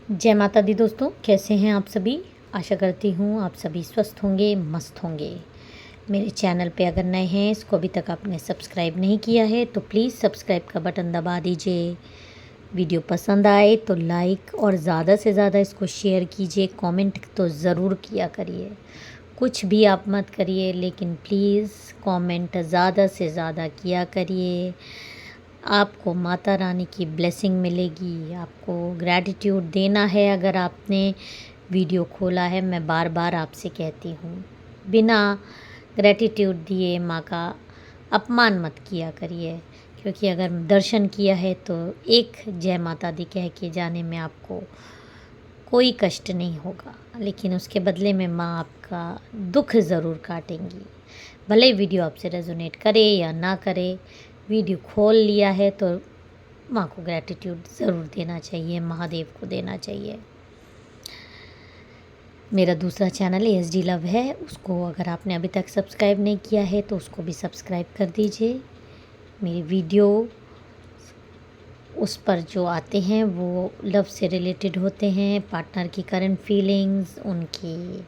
जय माता दी दोस्तों, कैसे हैं आप सभी। आशा करती हूँ आप सभी स्वस्थ होंगे, मस्त होंगे। मेरे चैनल पे अगर नए हैं, इसको अभी तक आपने सब्सक्राइब नहीं किया है तो प्लीज़ सब्सक्राइब का बटन दबा दीजिए। वीडियो पसंद आए तो लाइक और ज़्यादा से ज़्यादा इसको शेयर कीजिए। कमेंट तो ज़रूर किया करिए। कुछ भी आप मत करिए, लेकिन प्लीज़ कमेंट ज़्यादा से ज़्यादा किया करिए। आपको माता रानी की ब्लेसिंग मिलेगी। आपको ग्रैटिट्यूड देना है। अगर आपने वीडियो खोला है, मैं बार बार आपसे कहती हूँ, बिना ग्रैटिट्यूड दिए माँ का अपमान मत किया करिए। क्योंकि अगर दर्शन किया है तो एक जय माता दी कह के जाने में आपको कोई कष्ट नहीं होगा, लेकिन उसके बदले में माँ आपका दुख ज़रूर काटेंगी। भले वीडियो आपसे रेजोनेट करे या ना करे, वीडियो खोल लिया है तो माँ को ग्रैटिट्यूड ज़रूर देना चाहिए, महादेव को देना चाहिए। मेरा दूसरा चैनल ASD लव है, उसको अगर आपने अभी तक सब्सक्राइब नहीं किया है तो उसको भी सब्सक्राइब कर दीजिए। मेरी वीडियो उस पर जो आते हैं वो लव से रिलेटेड होते हैं, पार्टनर की करंट फीलिंग्स, उनकी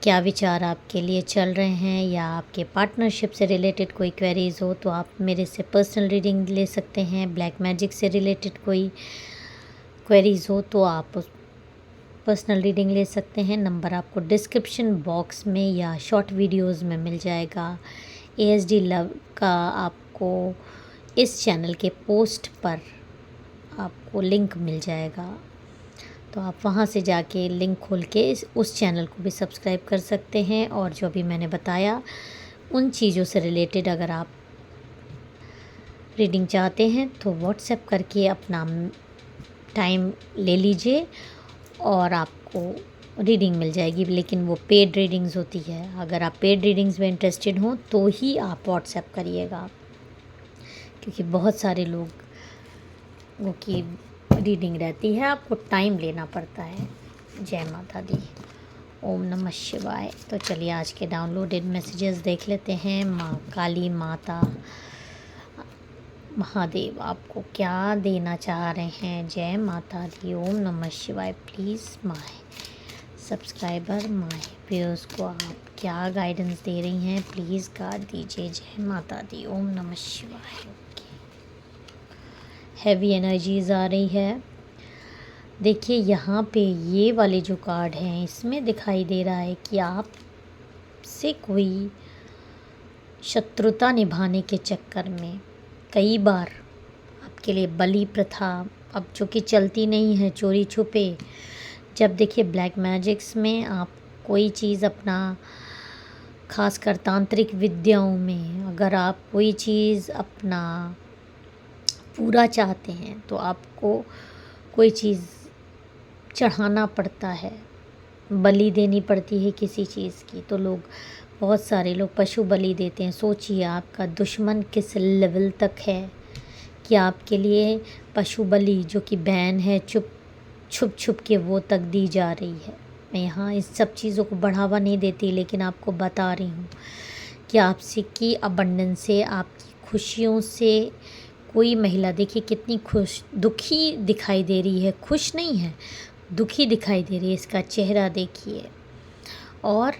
क्या विचार आपके लिए चल रहे हैं, या आपके पार्टनरशिप से रिलेटेड कोई क्वेरीज़ हो तो आप मेरे से पर्सनल रीडिंग ले सकते हैं। ब्लैक मैजिक से रिलेटेड कोई क्वेरीज़ हो तो आप पर्सनल रीडिंग ले सकते हैं। नंबर आपको डिस्क्रिप्शन बॉक्स में या शॉर्ट वीडियोस में मिल जाएगा। ASD लव का आपको इस चैनल के पोस्ट पर आपको लिंक मिल जाएगा, तो आप वहाँ से जाके लिंक खोल के उस चैनल को भी सब्सक्राइब कर सकते हैं। और जो भी मैंने बताया उन चीज़ों से रिलेटेड अगर आप रीडिंग चाहते हैं तो व्हाट्सएप करके अपना टाइम ले लीजिए और आपको रीडिंग मिल जाएगी। लेकिन वो पेड रीडिंग्स होती है। अगर आप पेड रीडिंग्स में इंटरेस्टेड हों तो ही आप व्हाट्सएप करिएगा, क्योंकि बहुत सारे लोगों की रीडिंग रहती है, आपको टाइम लेना पड़ता है। जय माता दी, ओम नमः शिवाय। तो चलिए आज के डाउनलोडेड मैसेजेस देख लेते हैं। माँ काली माता महादेव आपको क्या देना चाह रहे हैं। जय माता दी, ओम नमः शिवाय। Please my subscriber, my viewers को आप क्या गाइडेंस दे रही हैं, प्लीज़ गाइड दीजिए। जय माता दी, ओम नमः शिवाय। हैवी एनर्जीज आ रही है। देखिए यहाँ पे ये वाले जो कार्ड हैं, इसमें दिखाई दे रहा है कि आप से कोई शत्रुता निभाने के चक्कर में कई बार आपके लिए बलि प्रथा, अब जो कि चलती नहीं है, चोरी छुपे। जब देखिए ब्लैक मैजिक्स में आप कोई चीज़ अपना, खासकर तांत्रिक विद्याओं में अगर आप कोई चीज़ अपना पूरा चाहते हैं तो आपको कोई चीज़ चढ़ाना पड़ता है, बलि देनी पड़ती है किसी चीज़ की। तो लोग, बहुत सारे लोग पशु बलि देते हैं। सोचिए आपका दुश्मन किस लेवल तक है कि आपके लिए पशु बलि जो कि बैन है, छुप छुप के वो तक दी जा रही है। मैं यहाँ इस सब चीज़ों को बढ़ावा नहीं देती, लेकिन आपको बता रही हूँ कि आपसे की अबंडेंस से, आपकी खुशियों से कोई महिला देखिए कितनी दुखी दिखाई दे रही है। खुश नहीं है, दुखी दिखाई दे रही है। इसका चेहरा देखिए, और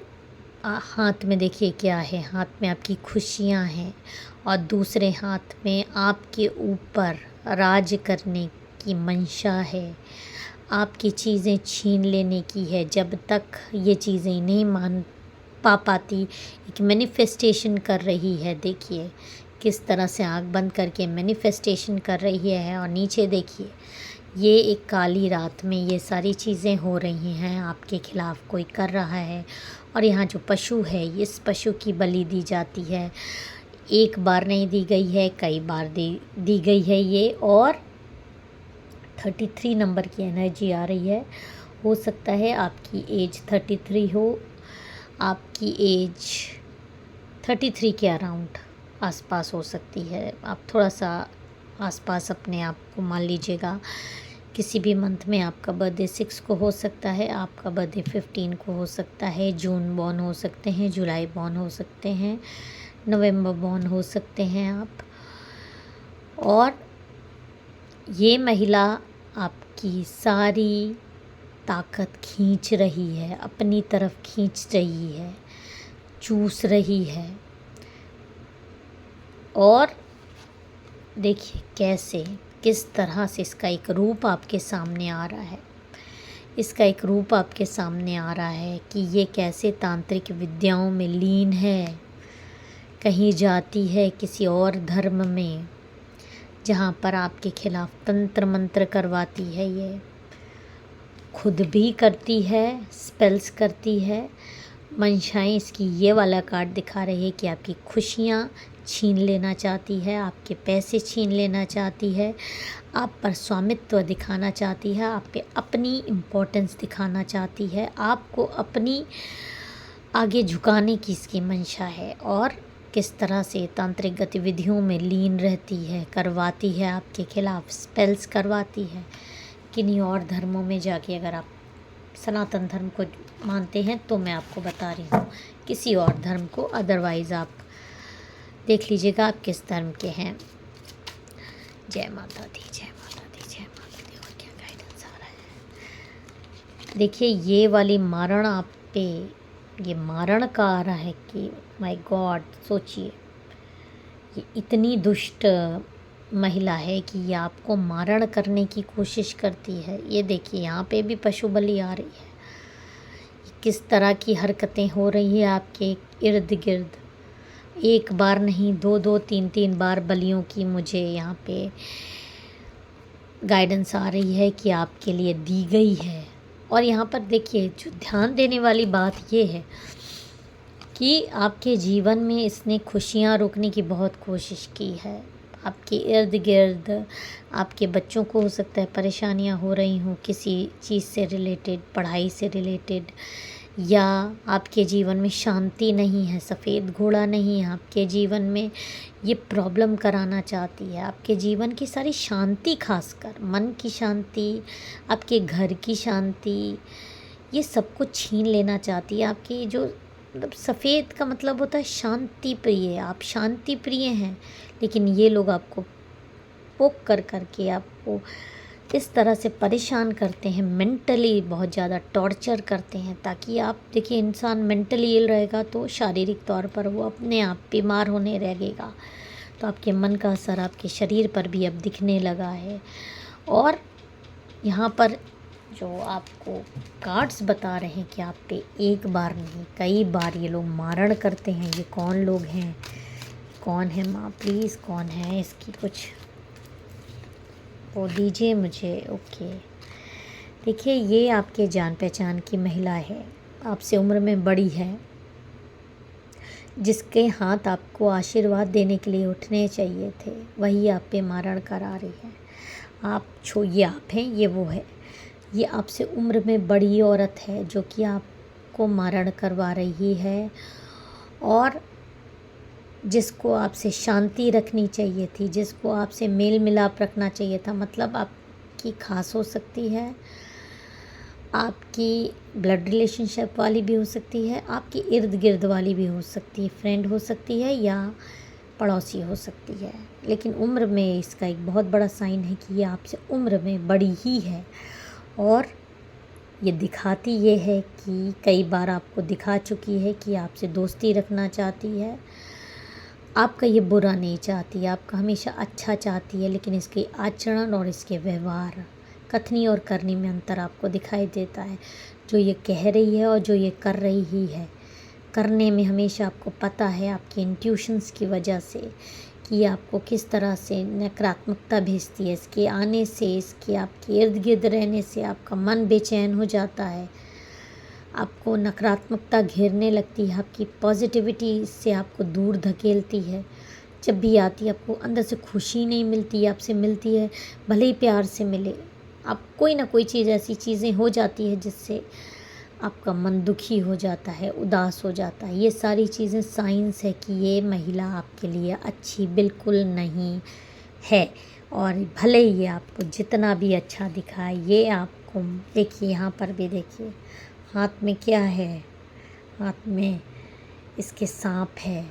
हाथ में देखिए क्या है। हाथ में आपकी खुशियाँ हैं और दूसरे हाथ में आपके ऊपर राज करने की मंशा है, आपकी चीज़ें छीन लेने की है। जब तक ये चीज़ें नहीं मान पाती, एक मैनिफेस्टेशन कर रही है। देखिए किस तरह से आँख बंद करके मैनिफेस्टेशन कर रही है। और नीचे देखिए, ये एक काली रात में ये सारी चीज़ें हो रही हैं, आपके खिलाफ़ कोई कर रहा है। और यहाँ जो पशु है, इस पशु की बलि दी जाती है। एक बार नहीं दी गई है, कई बार दी गई है ये। और 33 नंबर की एनर्जी आ रही है। हो सकता है आपकी एज 33 हो, आपकी एज 33 के अराउंड आसपास हो सकती है। आप थोड़ा सा आसपास अपने आप को मान लीजिएगा। किसी भी मंथ में आपका बर्थडे 6 को हो सकता है, आपका बर्थडे 15 को हो सकता है, जून बॉर्न हो सकते हैं, जुलाई बॉर्न हो सकते हैं, नवंबर बॉर्न हो सकते हैं आप। और ये महिला आपकी सारी ताकत खींच रही है, अपनी तरफ खींच रही है, चूस रही है। और देखिए कैसे, किस तरह से इसका एक रूप आपके सामने आ रहा है। इसका एक रूप आपके सामने आ रहा है कि ये कैसे तांत्रिक विद्याओं में लीन है, कहीं जाती है किसी और धर्म में, जहाँ पर आपके खिलाफ तंत्र मंत्र करवाती है। ये खुद भी करती है, स्पेल्स करती है। मंशाएं इसकी ये वाला कार्ड दिखा रही है कि आपकी खुशियाँ छीन लेना चाहती है, आपके पैसे छीन लेना चाहती है, आप पर स्वामित्व दिखाना चाहती है, आप पे अपनी इम्पोर्टेंस दिखाना चाहती है, आपको अपनी आगे झुकाने की इसकी मंशा है। और किस तरह से तांत्रिक गतिविधियों में लीन रहती है, करवाती है, आपके खिलाफ स्पेल्स करवाती है। किन्हीं और धर्मों में जाके, अगर आप सनातन धर्म को मानते हैं तो मैं आपको बता रही हूँ, किसी और धर्म को अदरवाइज़ आप देख लीजिएगा आप किस धर्म के हैं। जय माता दी, जय माता दी, जय माता दी। और क्या गाइडेंस आ रहा है? देखिए ये वाली मारण आप पे, ये मारण का आ रहा है कि माय गॉड, सोचिए ये इतनी दुष्ट महिला है कि ये आपको मारण करने की कोशिश करती है। ये देखिए यहाँ पे भी पशु बलि आ रही है। किस तरह की हरकतें हो रही है आपके इर्द गिर्द। एक बार नहीं, दो दो तीन तीन बार बलियों की मुझे यहाँ पे गाइडेंस आ रही है कि आपके लिए दी गई है। और यहाँ पर देखिए जो ध्यान देने वाली बात ये है कि आपके जीवन में इसने खुशियाँ रोकने की बहुत कोशिश की है। आपके इर्द गिर्द आपके बच्चों को हो सकता है परेशानियाँ हो रही हों किसी चीज़ से रिलेटेड, पढ़ाई से रिलेटेड, या आपके जीवन में शांति नहीं है, सफ़ेद घोड़ा नहीं है आपके जीवन में, ये प्रॉब्लम कराना चाहती है। आपके जीवन की सारी शांति, खासकर मन की शांति, आपके घर की शांति, ये सब कुछ छीन लेना चाहती है। आपकी जो मतलब सफ़ेद का मतलब होता है शांति प्रिय, आप शांति प्रिय हैं, लेकिन ये लोग आपको पोक कर करके आपको इस तरह से परेशान करते हैं, मेंटली बहुत ज़्यादा टॉर्चर करते हैं, ताकि आप देखिए इंसान मेंटली इल रहेगा तो शारीरिक तौर पर वो अपने आप बीमार होने लगेगा। तो आपके मन का असर आपके शरीर पर भी अब दिखने लगा है। और यहाँ पर जो आपको कार्ड्स बता रहे हैं कि आप पे एक बार नहीं कई बार ये लोग मारण करते हैं। ये कौन लोग हैं, कौन है माँ प्लीज़, कौन है, इसकी कुछ वो दीजिए मुझे। ओके, देखिए ये आपके जान पहचान की महिला है, आपसे उम्र में बड़ी है, जिसके हाथ आपको आशीर्वाद देने के लिए उठने चाहिए थे, वही आप पे मारण करा रही है। ये आप हैं, ये वो है। ये आपसे उम्र में बड़ी औरत है जो कि आपको मारण करवा रही है, और जिसको आपसे शांति रखनी चाहिए थी, जिसको आपसे मेल मिलाप रखना चाहिए था। मतलब आपकी खास हो सकती है, आपकी ब्लड रिलेशनशिप वाली भी हो सकती है, आपकी इर्द गिर्द वाली भी हो सकती है, फ्रेंड हो सकती है या पड़ोसी हो सकती है। लेकिन उम्र में इसका एक बहुत बड़ा साइन है कि ये आपसे उम्र में बड़ी ही है। और ये दिखाती ये है कि कई बार आपको दिखा चुकी है कि आपसे दोस्ती रखना चाहती है, आपका ये बुरा नहीं चाहती, आपका हमेशा अच्छा चाहती है, लेकिन इसके आचरण और इसके व्यवहार, कथनी और करनी में अंतर आपको दिखाई देता है। जो ये कह रही है और जो ये कर रही ही है, करने में हमेशा आपको पता है आपकी इंट्यूशंस की वजह से कि आपको किस तरह से नकारात्मकता भेजती है। इसके आने से, इसके आपके इर्द गिर्द रहने से आपका मन बेचैन हो जाता है, आपको नकारात्मकता घेरने लगती है, आपकी पॉजिटिविटी से आपको दूर धकेलती है। जब भी आती है आपको अंदर से खुशी नहीं मिलती, आपसे मिलती है भले ही प्यार से मिले, आप कोई ना कोई चीज़, ऐसी चीज़ें हो जाती है जिससे आपका मन दुखी हो जाता है, उदास हो जाता है। ये सारी चीज़ें साइंस है कि ये महिला आपके लिए अच्छी बिल्कुल नहीं है। और भले ही ये आपको जितना भी अच्छा दिखाए, ये आपको देखिए यहाँ पर भी देखिए हाथ में क्या है, हाथ में इसके सांप है,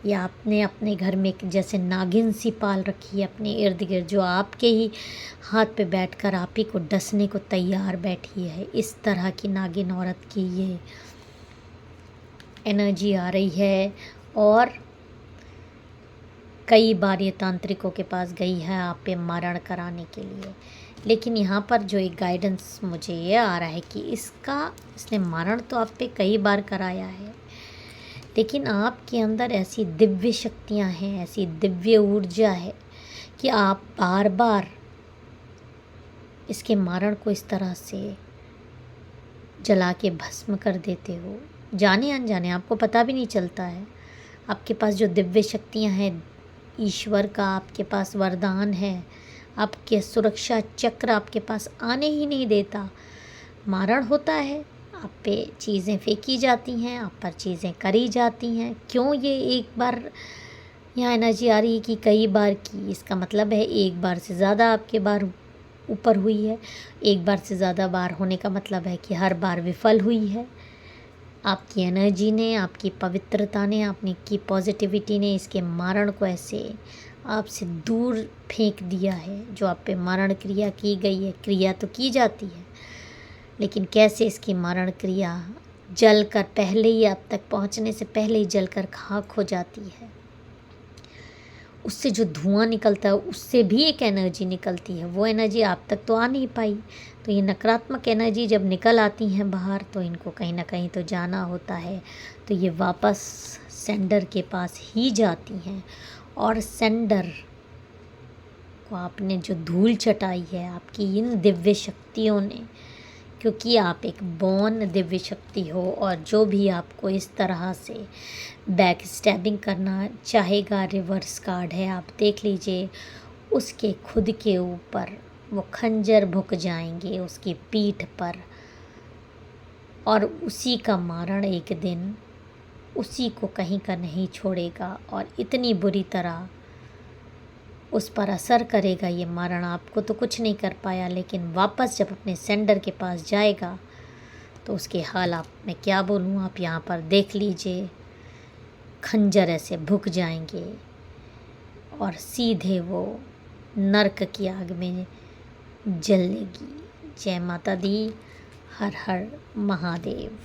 या आपने अपने घर में एक जैसे नागिन सी पाल रखी है अपने इर्द गिर्द, जो आपके ही हाथ पे बैठकर आप ही को डसने को तैयार बैठी है। इस तरह की नागिन औरत की ये एनर्जी आ रही है। और कई बार ये तांत्रिकों के पास गई है आप पे मारण कराने के लिए, लेकिन यहाँ पर जो एक गाइडेंस मुझे ये आ रहा है कि इसने मारण तो आप पे कई बार कराया है, लेकिन आपके अंदर ऐसी दिव्य शक्तियाँ हैं, ऐसी दिव्य ऊर्जा है कि आप बार बार इसके मारण को इस तरह से जला के भस्म कर देते हो, जाने अनजाने, आपको पता भी नहीं चलता है। आपके पास जो दिव्य शक्तियाँ हैं, ईश्वर का आपके पास वरदान है, आपके सुरक्षा चक्र आपके पास आने ही नहीं देता। मारण होता है, आप पे चीज़ें फेंकी जाती हैं, आप पर चीज़ें करी जाती हैं। क्यों ये एक बार यहाँ एनर्जी आ रही है कि कई बार की, इसका मतलब है एक बार से ज़्यादा आपके बार ऊपर हुई है। एक बार से ज़्यादा बार होने का मतलब है कि हर बार विफल हुई है। आपकी एनर्जी ने, आपकी पवित्रता ने, आपने की पॉजिटिविटी ने इसके मारण को ऐसे आपसे दूर फेंक दिया है। जो आप पे मारण क्रिया की गई है, क्रिया तो की जाती है, लेकिन कैसे इसकी मारण क्रिया जल कर पहले ही, आप तक पहुंचने से पहले ही जल कर खाक हो जाती है। उससे जो धुआं निकलता है उससे भी एक एनर्जी निकलती है, वो एनर्जी आप तक तो आ नहीं पाई। तो ये नकारात्मक एनर्जी जब निकल आती हैं बाहर, तो इनको कहीं ना कहीं तो जाना होता है, तो ये वापस सेंडर के पास ही जाती हैं। और सेंडर को आपने जो धूल चटाई है आपकी इन दिव्य शक्तियों ने, क्योंकि आप एक बॉर्न दिव्य शक्ति हो, और जो भी आपको इस तरह से बैक स्टैबिंग करना चाहेगा, रिवर्स कार्ड है, आप देख लीजिए, उसके खुद के ऊपर वो खंजर भुक जाएंगे उसकी पीठ पर, और उसी का मारण एक दिन उसी को कहीं का नहीं छोड़ेगा, और इतनी बुरी तरह उस पर असर करेगा ये मारण। आपको तो कुछ नहीं कर पाया, लेकिन वापस जब अपने सेंडर के पास जाएगा तो उसके हाल आप, मैं क्या बोलूँ, आप यहाँ पर देख लीजिए, खंजर ऐसे भुक जाएंगे और सीधे वो नरक की आग में जलेगी। जय माता दी, हर हर महादेव।